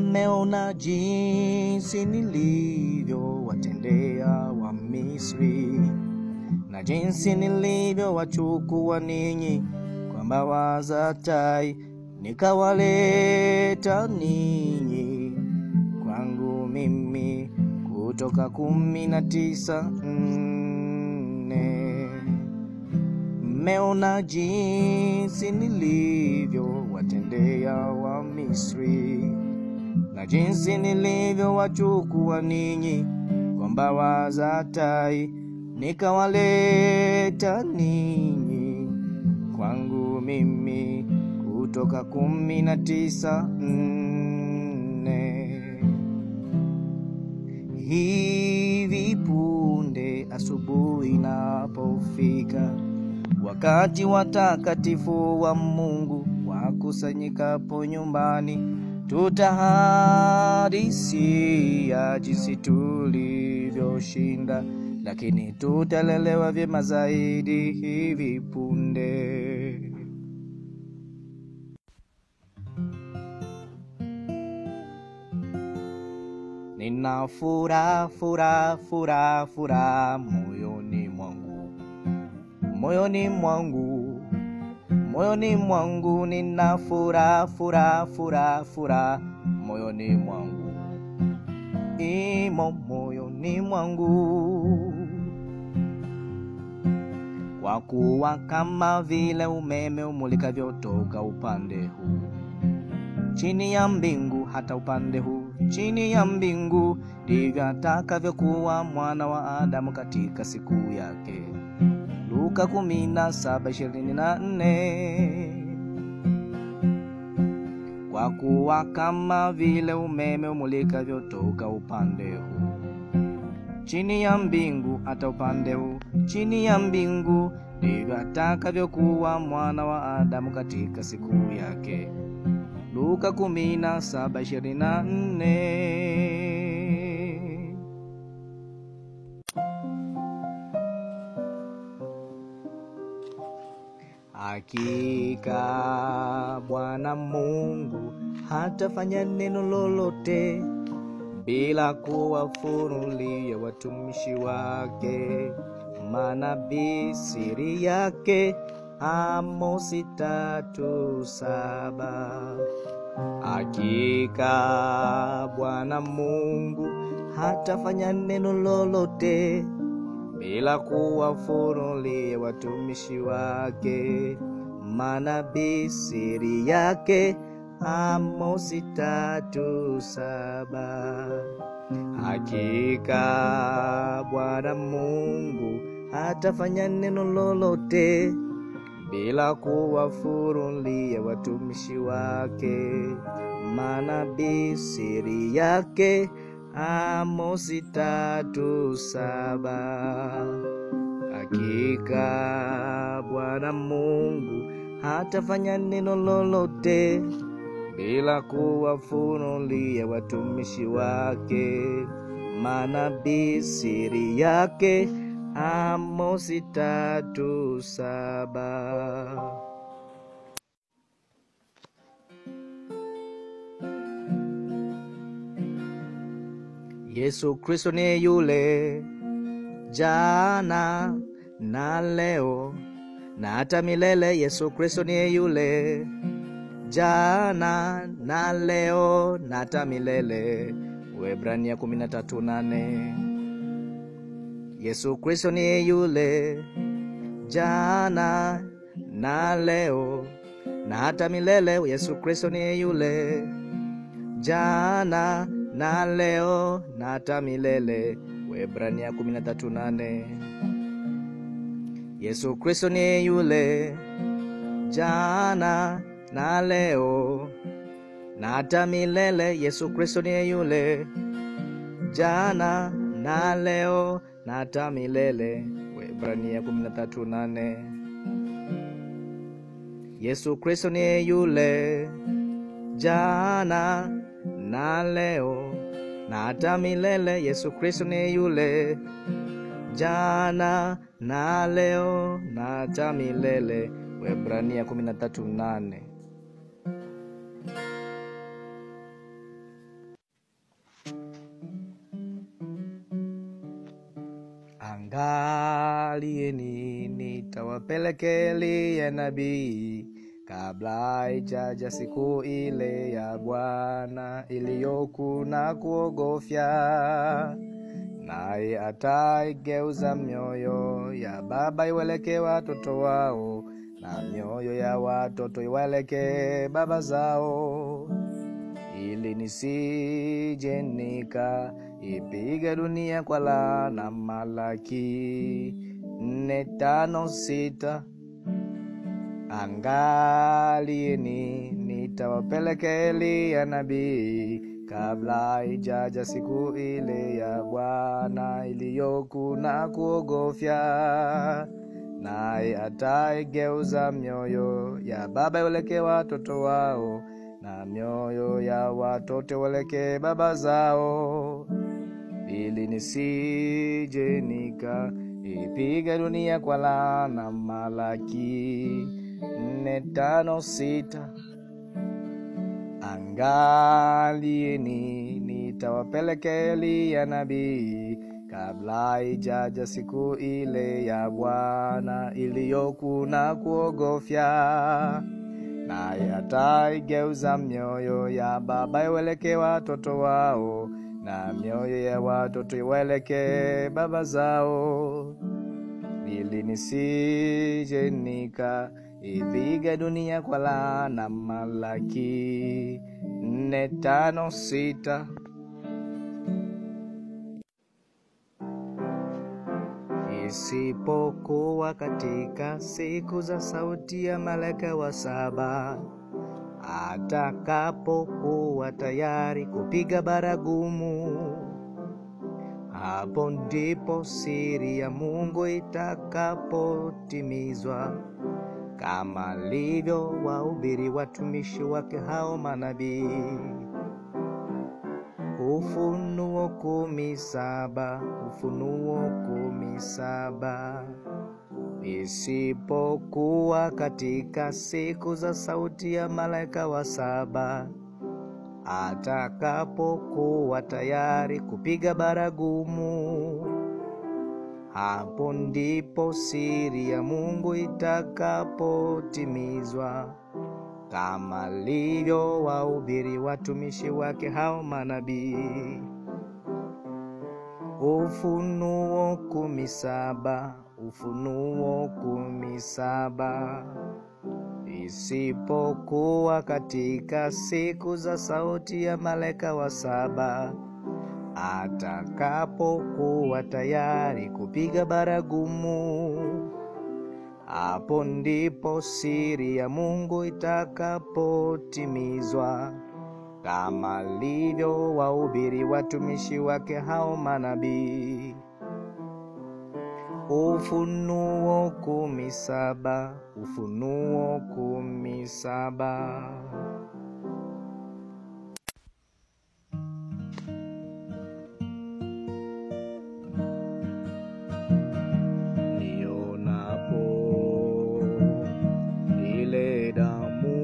Mmeona jinsi nilivyo watendea wa Misri, na jinsi nilivyo wachukua ninyi kwa mbawa za tai, nikawaleta ninyi kwangu mimi. Kutoka 19:4. Mmeona jinsi nilivyo watendea wa Misri, na jinsi nilivyo wachukua ninyi kwa mbawa za tai, nikawaleta ninyi kwangu mimi. Kutoka 19:4. Hivi punde asubuhi inapofika, wakati watakatifu wa Mungu wakusanyikapo nyumbani, tutahadisia jinsi tulivyoshinda, lakini tutalelewa vyema zaidi hivi punde. Nina furaha moyoni mwangu, moyoni mwangu, moyoni mwangu. Nina furaha moyoni mwangu, imo moyoni mwangu. Kwa kuwa kama vile umeme umulikavyo toka upande huu chini ya mbingu hata upande huu chini ya mbingu, ndivyo atakavyokuwa mwana wa Adamu katika siku yake. Luka 17:24. Kwa kuwa kama vile umeme umulikavyo toka upande huu chini ya mbingu hata upande huu chini ya mbingu, ndivyo atakavyokuwa mwana wa Adamu katika siku yake. Luka 17:24. Hakika Bwana Mungu hatafanya neno lolote bila kuwafunulia watumishi wake manabii siri yake. Amosi 3:7. Hakika Bwana Mungu hatafanya neno lolote bila kuwafunulia watumishi wake manabii siri yake. Amosi 3:7. Hakika Bwana Mungu hatafanya neno lolote bila kuwafunulia watumishi wake manabii siri yake. Amosi 3:7. Hakika Bwana Mungu hatafanya neno lolote bila kuwafunulia watumishi wake manabii siri yake. Amosi 3:7. Yesu Kristo ni yule jana na leo na hata milele. Yesu Kristo ni yule jana na leo na hata milele. Waebrania 13:8. Yesu Kristo ni yule jana na leo na hata milele. Yesu Kristo ni yule jana na leo na hata milele. Waebrania 13:8. Yesu Kristo ni yule jana na leo na hata milele. Yesu Kristo ni yule jana na leo na hata milele. Waebrania 13:8. Yesu Kristo ni yule jana na leo na hata milele. Yesu Kristo ni yule jana na leo na hata milele. Waebrania 13:8. Angalieni nitawapelekea nabii kabla haijaja siku ile ya Bwana iliyoku na kuogofya. Naye ataigeuza mioyo ya baba iwelekee watoto wao, na mioyo ya watoto iwelekee baba zao, ili nisije nikaipiga dunia kwa laana. Malaki 4:5-6. Angalieni nitawapelekea nabii kabla haijaja siku ile ya Bwana iliyoku na kuogofya. Naye ataigeuza mioyo ya baba iwelekee watoto wao, na mioyo ya watoto iwelekee baba zao, ili nisije nikaipiga dunia kwa laana. Malaki 4:5-6. Angalieni nitawapelekea nabii kabla haijaja siku ile ya Bwana iliyoku na kuogofya. Naye ataigeuza mioyo ya baba iwelekee watoto wao, na mioyo ya watoto iwelekee baba zao, ili nisije nikaipiga dunia kwa laana. Malaki 4:5-6. Isipokuwa katika siku za sauti ya malaika wa 7, atakapokuwa tayari kupiga baragumu, hapo ndipo siri ya Mungu itakapotimizwa, kama alivyo wahubiri watumishi wake hao manabii. Ufunuo 17. Ufunuo 17. Isipokuwa katika siku za sauti ya malaika wa 7, atakapokuwa tayari kupiga baragumu, hapo ndipo siri ya Mungu itakapotimizwa, kama alivyo wahubiri watumishi wake hao manabii. Ufunuo 17. Ufunuo 17. Isipokuwa katika siku za sauti ya malaika wa 7, atakapokuwa tayari kupiga baragumu, hapo ndipo siri ya Mungu itakapotimizwa, kama alivyo wahubiri watumishi wake hao manabii. Ufunuo 17. Ufunuo 17. Nionapo ile damu,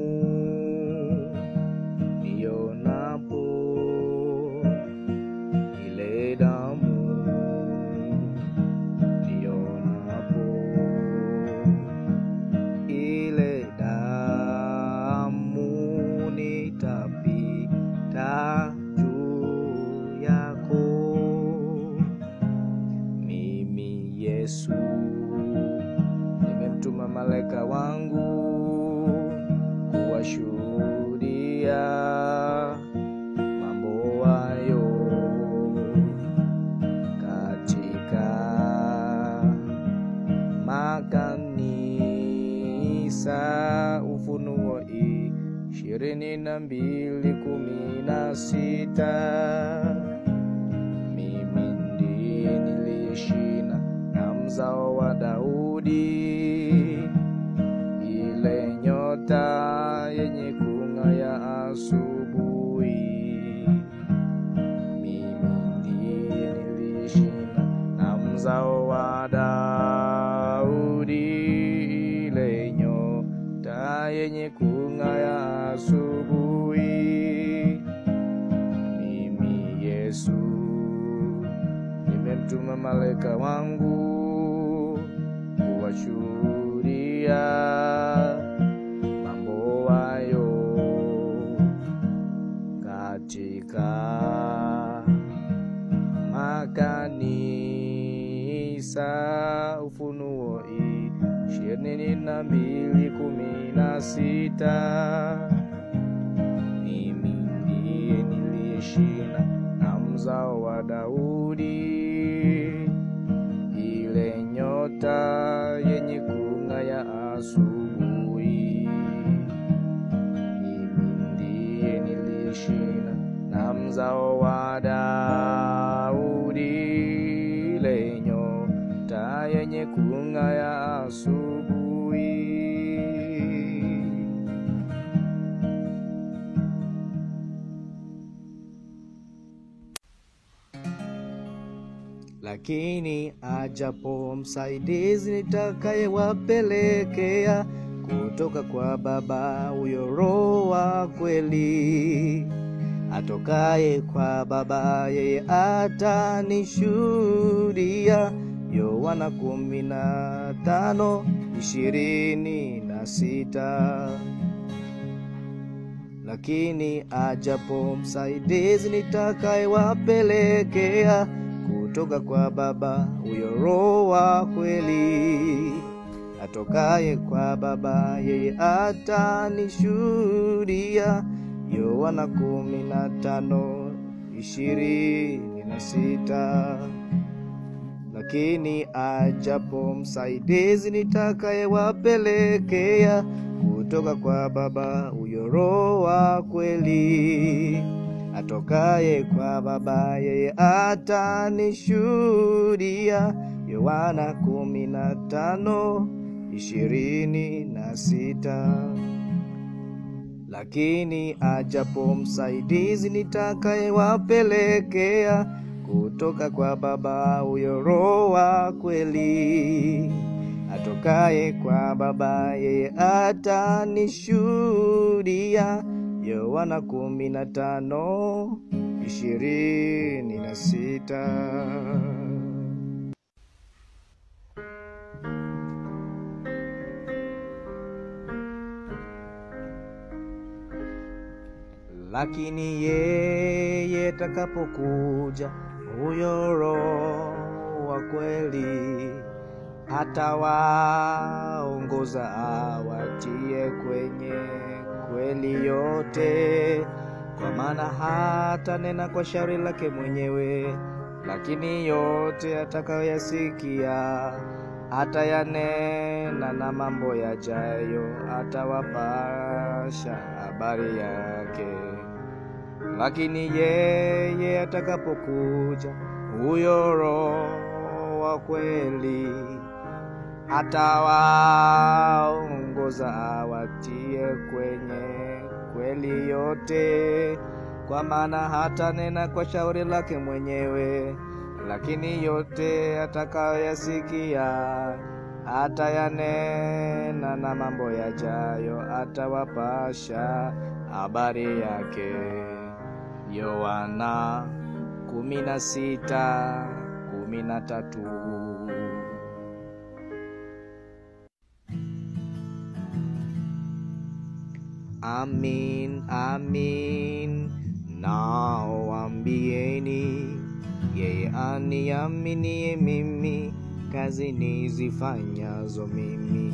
nionapo ile damu, nionapo ile damu, nitapita juu yako. Mimi Yesu nimemtuma malaika wangu kuwashuhudia mambo hayo katika makanisa. Ufunuo 22:16. Mimi ndiye niliyeshina na mzao wa Daudi, ile nyota yenye kung'aa ya asubuhi. Mimi ndiye niliyeshina na mzao wa Daudi, ile nyota yenye kung'aa ya asubuhi. Mimi Yesu nimemtuma malaika wangu washuhudia mambo hayo katika makanisa. Ufunuo 22:16. Mimi ndiye niliye shina na mzao wa Daudi, ile nyota yenye kung'aa asubuhi. Mimi ndiye niliye shina na mzao wa Daudi, ile nyota yenye kung'aa asubuhi. Lakini ajapo msaidizi nitakayewapelekea kutoka kwa Baba, huyo Roho wa kweli atokaye kwa Baba, yeye atanishuhudia. Yohana 15:26. Lakini ajapo msaidizi nitakayewapelekea kutoka kwa Baba, huyo Roho wa kweli atokaye kwa Baba, yeye atanishuhudia. Yohana 15:26. Lakini ajapo msaidizi nitakayewapelekea kutoka kwa Baba, huyo Roho wa kweli atokaye kwa Baba, yeye atanishuhudia. Yohana 15:26. Lakini ajapo msaidizi nitakayewapelekea kutoka kwa Baba, huyo Roho wa kweli atokaye kwa Baba, yeye atanishuhudia. Yohana 15:26. Lakini yeye atakapokuja, huyo Roho wa kweli, atawaongoza awatie kwenye kweli yote, kwa maana hata nena kwa shauri lake mwenyewe, lakini yote atakayoyasikia atayanena, na mambo yajayo atawapasha habari yake. Lakini yeye atakapokuja, huyo Roho wa kweli, atawaongoza awatie kwenye kweli yote, kwa maana hata nena kwa shauri lake mwenyewe, lakini yote atakayoyasikia atayanena, na mambo yajayo atawapasha habari yake. Yohana 16:13. Amin, amin nawaambieni, yeye aniaminiye mimi, kazi nizifanyazo mimi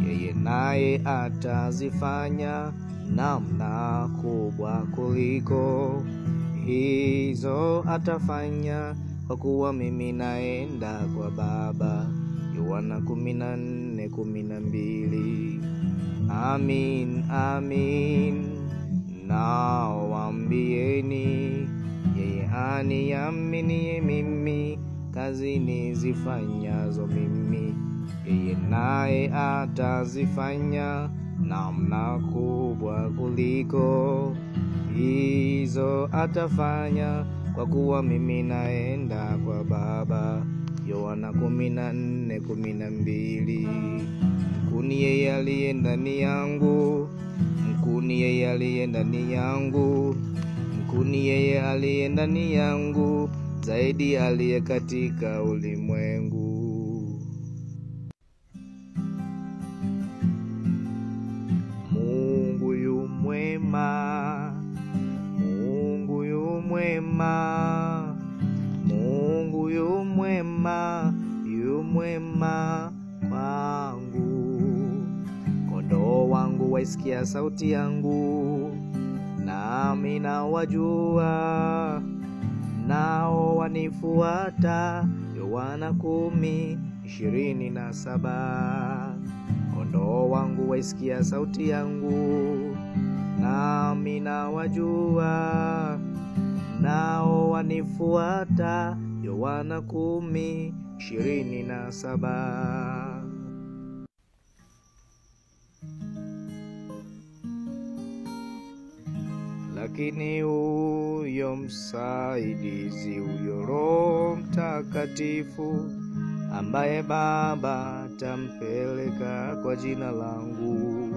yeye naye atazifanya, namna kubwa kuliko hizo atafanya, kwa kuwa mimi naenda kwa Baba. Yohana 14:12. Amin, amin nawaambieni, yeye aniaminiye mimi, kazi nizifanyazo mimi yeye naye atazifanya, namna kubwa kuliko hizo atafanya, kwa kuwa mimi naenda kwa Baba. Yohana 14:12. Mkuni yeye aliye ndani yangu, mkuni yeye aliye ndani yangu, mkuni yeye aliye ndani yangu, zaidi aliye katika ulimwengu. mwema, Mungu yu mwema, yu mwema kwangu. Kondoo wangu waisikia sauti yangu, nami nawajua, nao wanifuata. Yohana 10:27. Kondoo wangu waisikia sauti yangu, nami nawajua, nao wanifuata. Yohana 10:27. Lakini huyo msaidizi, huyo Roho Mtakatifu, ambaye Baba atampeleka kwa jina langu,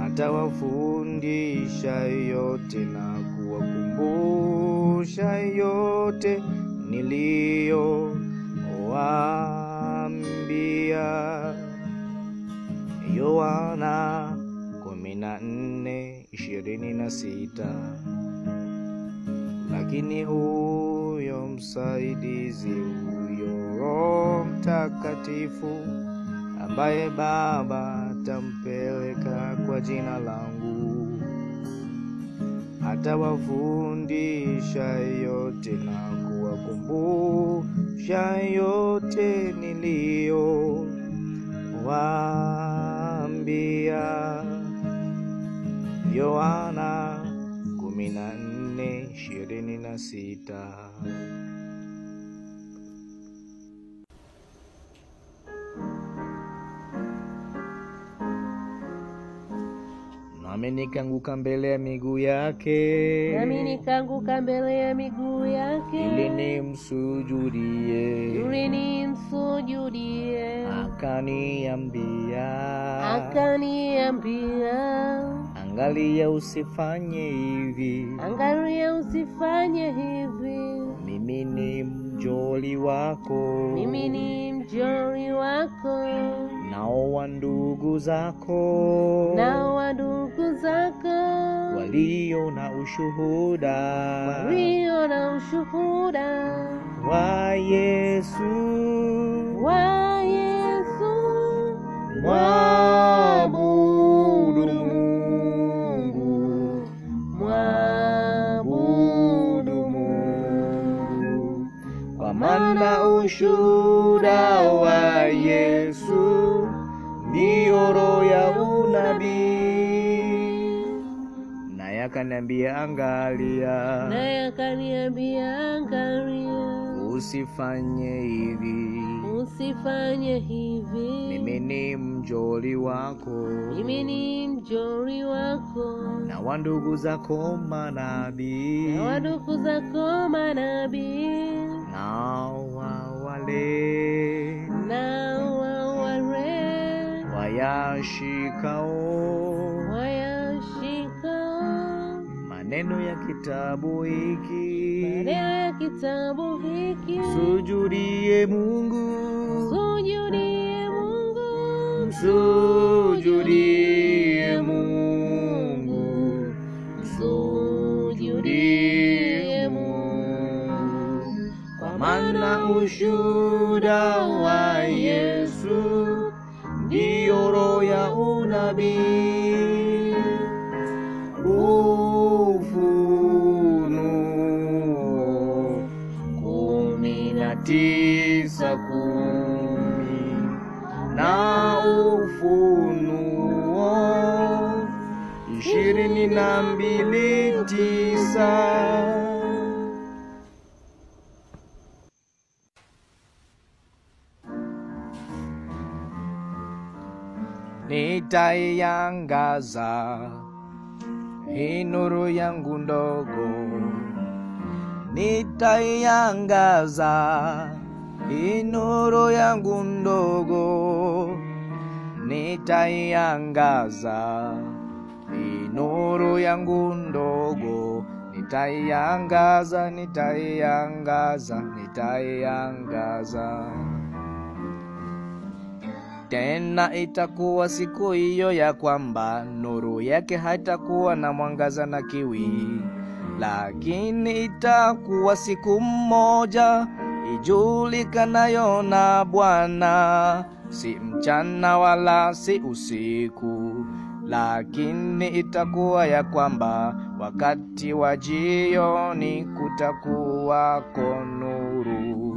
atawafundisha yote na kuwakumbusha yote niliyowaambia. Yohana 14:26. Lakini huyo msaidizi, huyo Roho Mtakatifu, ambaye Baba atampeleka kwa jina langu, atawafundisha yote na kuwakumbusha yote niliyowaambia. Yohana 14:26. Nami nikaanguka mbele ya miguu yake, nami nikaanguka mbele ya miguu yake, ili nimsujudie. Akaniambia, angalia usifanye hivi, mimi ni mjoli wako, nao wa ndugu zako, walio na ushuhuda wa Yesu. Mwabudu Mungu, kwa maana ushuhuda wa Yesu ndio roho ya unabii. Naye akaniambia, angalia, usifanye hivi, mimi ni mjoli wako, na wa ndugu zako manabii, nao wale wayashikao maneno ya kitabu hiki, sujudie Mungu, sujudie Mungu, sujudie Mungu, kwa maana ushuhuda wa Yesu ndio roho ya unabii. Ufunuo 19:10 na Ufunuo 22:9. Nitaiangaza hii nuru yangu ndogo, nitaiangaza hii nuru yangu ndogo, nitaiangaza hii nuru yangu ndogo, nitaiangaza, nitaiangaza, nitaiangaza. Tena itakuwa siku hiyo ya kwamba nuru yake haitakuwa na mwangaza na kiwi, lakini itakuwa siku moja ijulikanayo na Bwana, si mchana wala si usiku, lakini itakuwa ya kwamba wakati wa jioni kutakuwako nuru.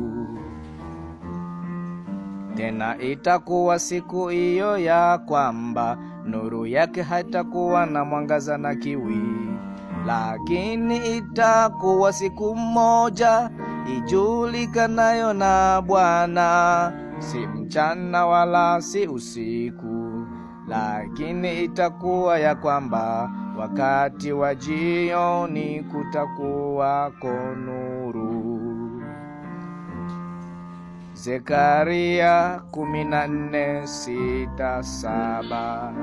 Tena itakuwa siku hiyo ya kwamba nuru yake haitakuwa na mwangaza na kiwi, lakini itakuwa siku moja ijulikanayo na Bwana, si mchana wala si usiku, lakini itakuwa ya kwamba wakati wa jioni kutakuwako nuru. Zekaria 14:6-7.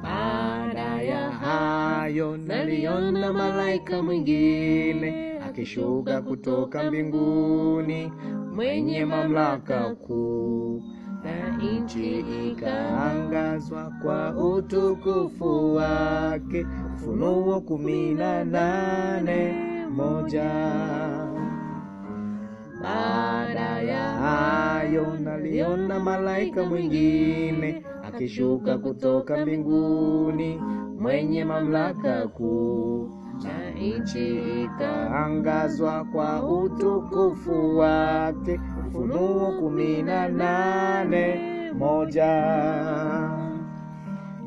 Baada ya hayo naliona malaika mwingine akishuka kutoka mbinguni, mwenye mamlaka kuu, na nchi ikaangazwa kwa utukufu wake. Ufunuo 18:1. Baada ya hayo naliona malaika mwingine akishuka kutoka mbinguni, mwenye mamlaka kuu, na nchi ikaangazwa kwa utukufu wake. Ufunuo 18:1.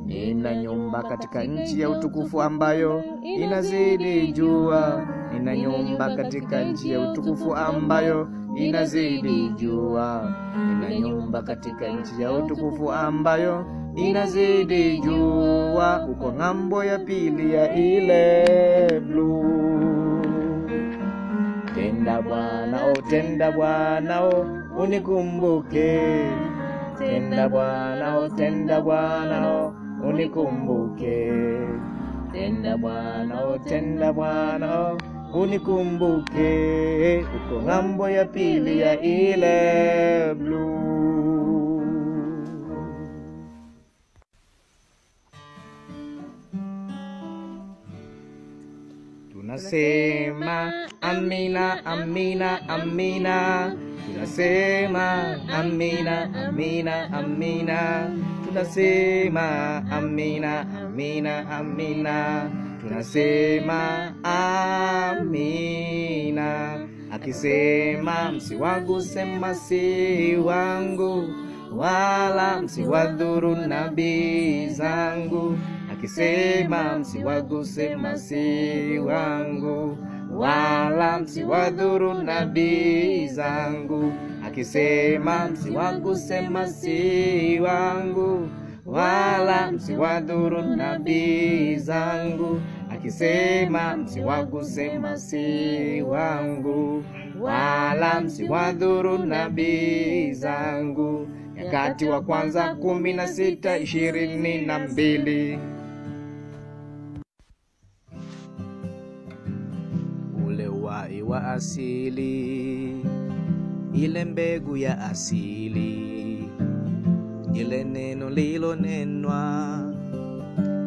Nina nyumba katika nchi ya utukufu ambayo inazidi jua. Nina nyumba katika nchi ya utukufu ambayo inazidi jua. Nina nyumba katika nchi ya utukufu ambayo inazidi jua, uko ng'ambo ya pili ya ile blue. Tenda Bwana, oh tenda Bwana, oh unikumbuke. Tenda Bwana, oh tenda Bwana, oh unikumbuke. Tenda Bwana, oh tenda Bwana, oh unikumbuke. Uko ng'ambo ya pili ya ile blue. Tunasema amina, amina, amina. Tunasema amina, amina, amina. Tunasema amina, amina, amina. Tunasema amina. Akisema msiwaguse masihi wangu, wala msiwadhuru nabii zangu. Akisema msiwaguse masihi wangu, wala msiwadhuru nabii zangu. Akisema msiwaguse masihi wangu, wala msiwadhuru nabii zangu. Akisema msiwaguse masihi wangu, wala msiwadhuru nabii zangu. Nyakati wa kwanza 16:22. Ule uhai wa asili, ile mbegu ya asili, ile neno lilonenwa,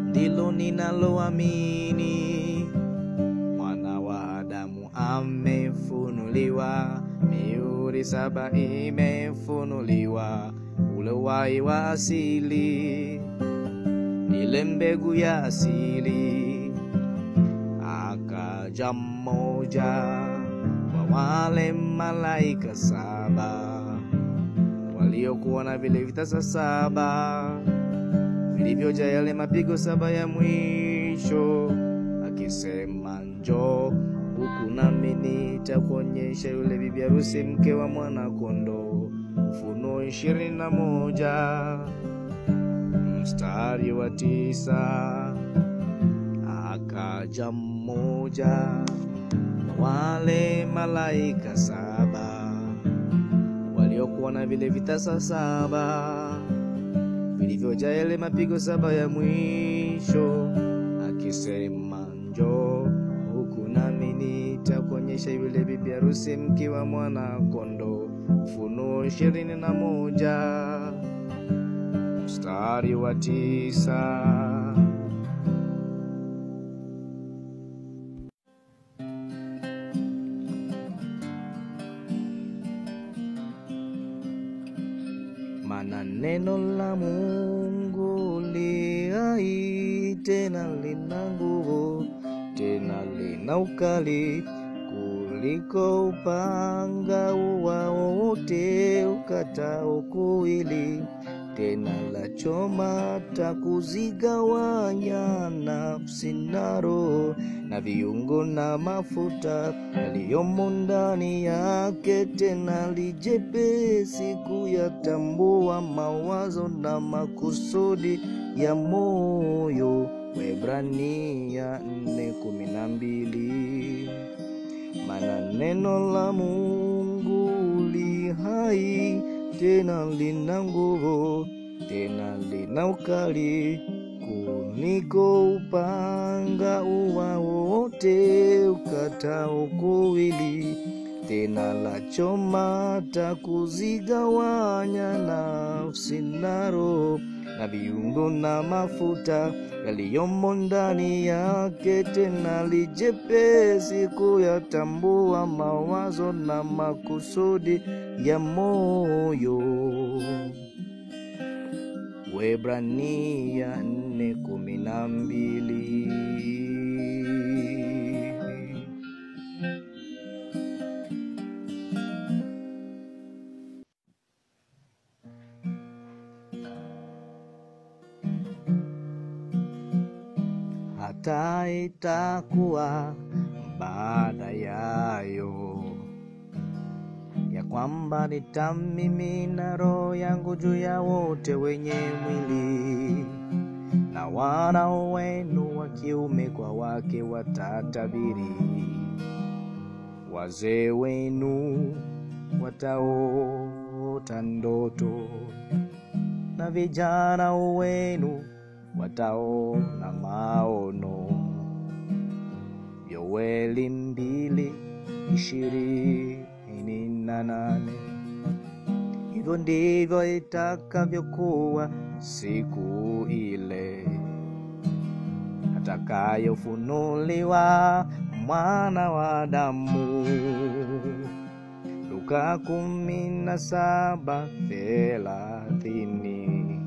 ndilo ninaloamini. Mwana wa Adamu amefunuliwa, mihuri 7 imefunuliwa. Ule uhai wa asili, ile mbegu ya asili. Akaja mmoja wa wale malaika 7 waliokuwa na vile vitasa 7 vilivyojaa yale mapigo 7 ya mwisho, akisema njoo huku nami nitakuonyesha yule bibi harusi, mke wa mwana kondoo. Ufunuo 21:9. Akaja mmoja wale malaika 7 waliokuwa na vile vitasa 7 vilivyojaa yale mapigo 7 ya mwisho, akisema njoo huku nami nitakuonyesha yule bibi harusi, mke wa mwana kondoo. Ufunuo 21 mstari wa 9. Maana neno la Mungu li hai, tena lina nguvu, tena lina ukali kuliko upanga wowote ukatao kuwili, tena la choma hata kuzigawanya nafsi na roho na viungo na mafuta yaliyomo ndani yake, tena lijepesi kuyatambua mawazo na makusudi ya moyo. Waebrania 4:12. Maana neno la Mungu li hai, tena lina nguvu, tena lina ukali kuliko upanga wowote ukatao kuwili, tena la choma hata kuzigawanya nafsi na roho na viungo na mafuta yaliyomo ndani yake, tena lijepesi kuyatambua mawazo na makusudi ya moyo. Waebrania 4:12. Hata itakuwa baada yayo, ya kwamba nitamimina roho yangu juu ya wote wenye mwili, na wana wenu wa kiume kwa wake watatabiri, wazee wenu wataota ndoto, na vijana wenu wataona maono. Yoeli 2:28. Hivyo ndivyo itakavyokuwa siku ile atakayofunuliwa mwana wa Adamu. Luka 17:30.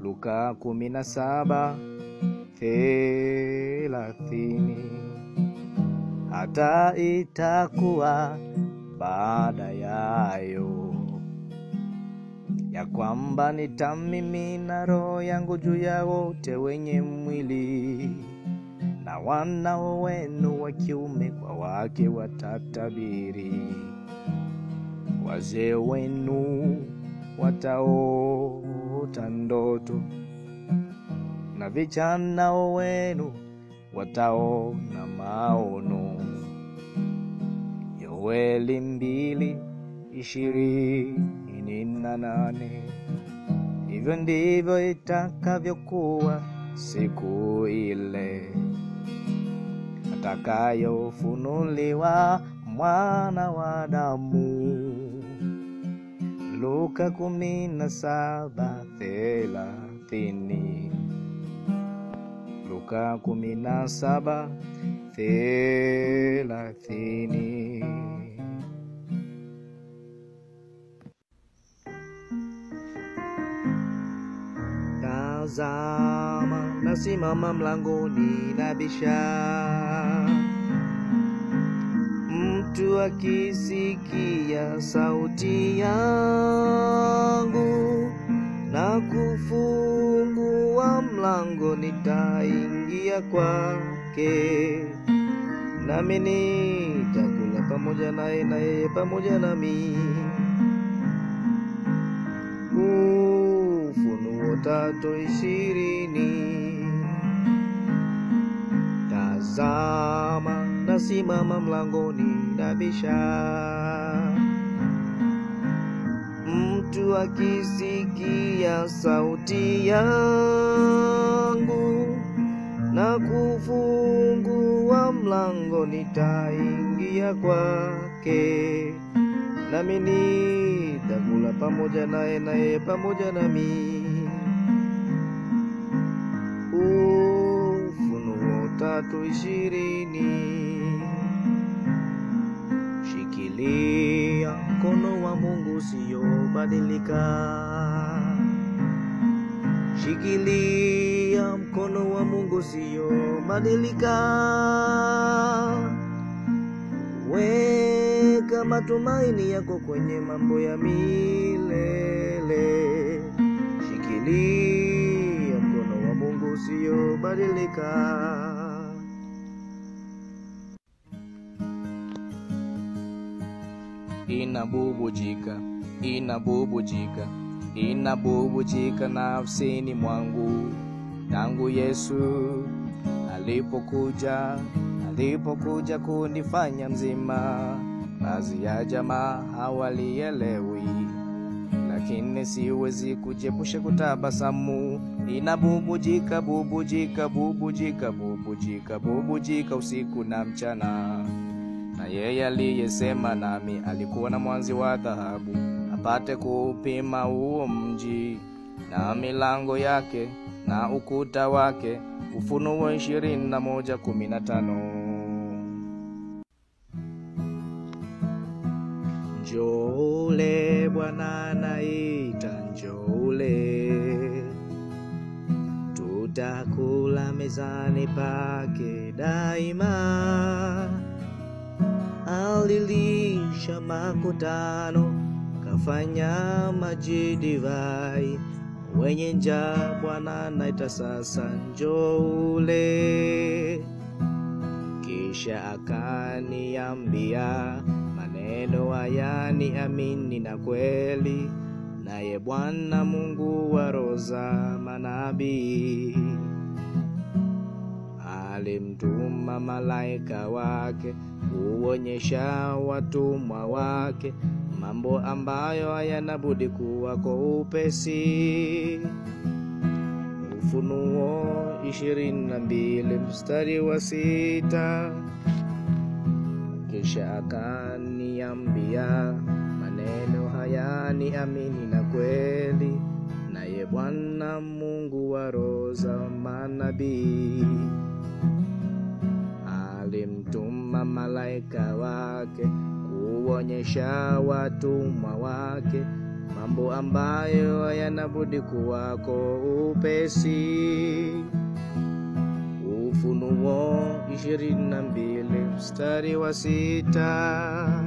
Luka 17:30. Hata itakuwa baada yayo, ya kwamba nitamimina roho yangu juu ya wote wenye mwili, na wana wenu wa kiume kwa wake watatabiri, wazee wenu wataota ndoto, na vijana wenu wataona maono. Yoeli 2:28. Hivyo ndivyo itakavyokuwa siku ile atakayofunuliwa mwana wa Adamu. Luka 17:30. Luka 17:30. Tazama, nasimama mlangoni nabisha. Mtu akisikia sauti yangu na kufungua mlango, nitaingia kwake, nami nitakula pamoja naye na yeye pamoja nami. Ufunuo 3:20. Tazama, nasimama mlangoni nabisha. Mtu akisikia sauti yangu na kufungua mlango, nitaingia kwake, nami nitakula pamoja naye, naye pamoja nami. Ufunuo 3:20. Shikilia mkono wa Mungu usiobadilika. Shikilia mkono wa Mungu usiobadilika. Weka matumaini yako kwenye mambo ya milele. Shikilia mkono wa Mungu usiobadilika. Inabubujika, inabubujika, inabubujika nafsini mwangu, tangu Yesu alipokuja kunifanya mzima. Baadhi ya jamaa hawalielewi, lakini siwezi kujepusha kutabasamu. Inabubujika, bubujika, bubujika, bubujika, bubujika usiku na mchana. Na yeye aliyesema nami alikuwa na mwanzi wa dhahabu, apate kupima huo mji na milango yake na ukuta wake. Ufunuo 21:15. Njoo ule, Bwana anaita, njoo ule, tutakula mezani pake daima. Alilisha makutano, kafanya maji divai. Wenye njaa Bwana anaita sasa, njoo ule. Kisha akaniambia maneno haya ni amini na kweli, naye Bwana Mungu wa roho za manabii alimtuma malaika wake kuonyesha watumwa wake mambo ambayo hayana budi kuwa kwa upesi. Ufunuo 22:6. Kisha akaniambia maneno haya ni amini na kweli, naye Bwana Mungu wa roho za manabii alimtuma malaika wake kuonyesha watumwa wake mambo ambayo hayana budi kuwa kwa upesi. Ufunuo 22:6.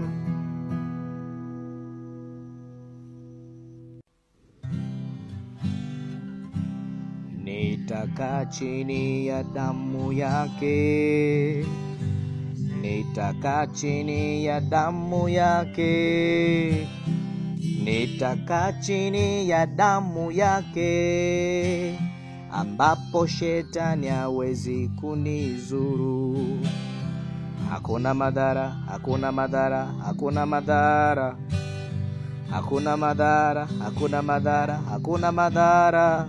Nitakaa chini ya damu yake, nitakaa chini ya damu yake, nitakaa chini ya damu yake, ambapo shetani hawezi kunizuru. Hakuna madhara, hakuna madhara, hakuna madhara, hakuna madhara, hakuna madhara, hakuna madhara,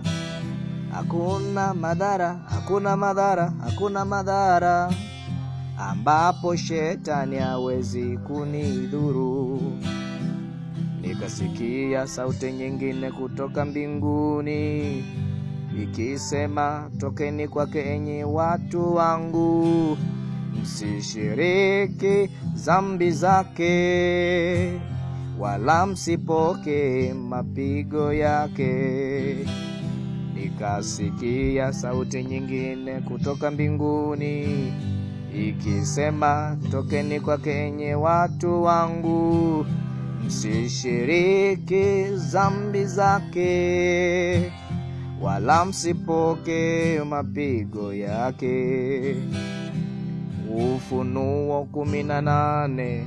hakuna madhara, hakuna madhara, hakuna madhara, ambapo shetani hawezi kunidhuru. Nikasikia sauti nyingine kutoka mbinguni ikisema, tokeni kwake enyi watu wangu, msishiriki dhambi zake, wala msipoke mapigo yake. Nikasikia sauti nyingine kutoka mbinguni ikisema, tokeni kwake enyi watu wangu, msishiriki dhambi zake, wala msipoke mapigo yake. Ufunuo 18:4.